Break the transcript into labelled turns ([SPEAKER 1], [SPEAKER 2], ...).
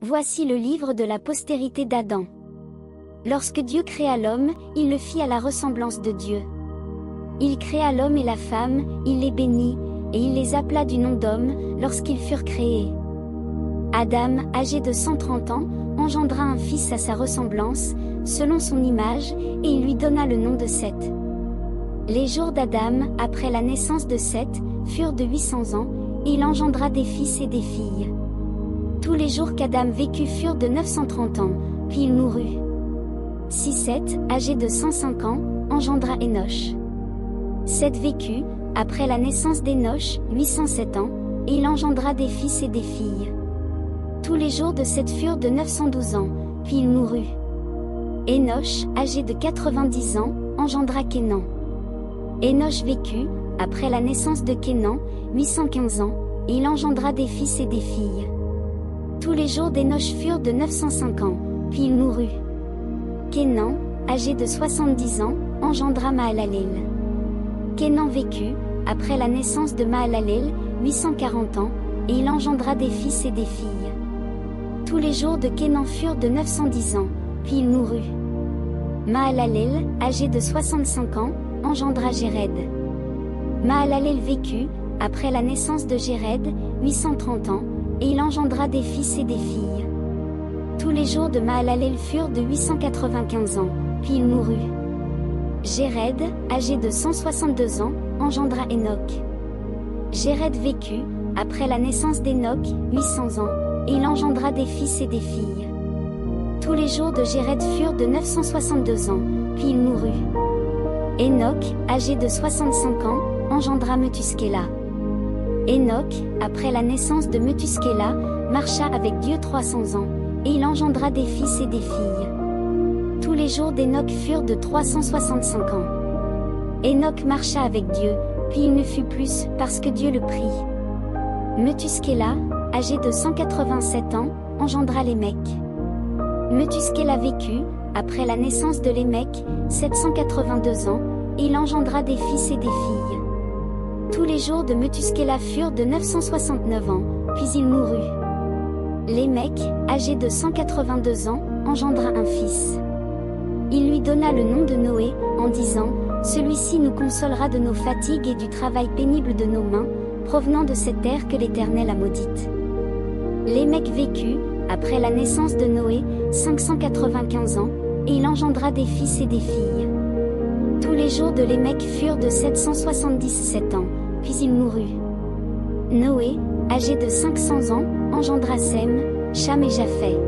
[SPEAKER 1] Voici le livre de la postérité d'Adam. Lorsque Dieu créa l'homme, il le fit à la ressemblance de Dieu. Il créa l'homme et la femme, il les bénit, et il les appela du nom d'homme, lorsqu'ils furent créés. Adam, âgé de 130 ans, engendra un fils à sa ressemblance, selon son image, et il lui donna le nom de Seth. Les jours d'Adam, après la naissance de Seth, furent de 800 ans, et il engendra des fils et des filles. Tous les jours qu'Adam vécut furent de 930 ans, puis il mourut. Si Seth, âgé de 105 ans, engendra Énoch. Seth vécut, après la naissance d'Énoch, 807 ans, et il engendra des fils et des filles. Tous les jours de Seth furent de 912 ans, puis il mourut. Énoch, âgé de 90 ans, engendra Kénan. Énoch vécut, après la naissance de Kénan, 815 ans, et il engendra des fils et des filles. Tous les jours d'Énoch furent de 905 ans, puis il mourut. Kénan, âgé de 70 ans, engendra Mahalalel. Kénan vécut, après la naissance de Mahalalel, 840 ans, et il engendra des fils et des filles. Tous les jours de Kénan furent de 910 ans, puis il mourut. Mahalalel, âgé de 65 ans, engendra Jéred. Mahalalel vécut, après la naissance de Jéred, 830 ans, et il engendra des fils et des filles. Tous les jours de Mahalalel furent de 895 ans, puis il mourut. Jéred, âgé de 162 ans, engendra Enoch. Jéred vécut, après la naissance d'Enoch, 800 ans, et il engendra des fils et des filles. Tous les jours de Jéred furent de 962 ans, puis il mourut. Enoch, âgé de 65 ans, engendra Methuskéla. Enoch, après la naissance de Methuskéla, marcha avec Dieu 300 ans, et il engendra des fils et des filles. Tous les jours d'Enoch furent de 365 ans. Enoch marcha avec Dieu, puis il ne fut plus, parce que Dieu le prit. Methuskéla, âgé de 187 ans, engendra Lémec. Methuskéla vécut, après la naissance de Lémec, 782 ans, et il engendra des fils et des filles. Tous les jours de Methuskéla furent de 969 ans, puis il mourut. Lémec, âgé de 182 ans, engendra un fils. Il lui donna le nom de Noé, en disant, « Celui-ci nous consolera de nos fatigues et du travail pénible de nos mains, provenant de cette terre que l'Éternel a maudite. » Lémec vécut, après la naissance de Noé, 595 ans, et il engendra des fils et des filles. Tous les jours de Lémec furent de 777 ans, puis il mourut. Noé, âgé de 500 ans, engendra Sem, Cham et Japheth.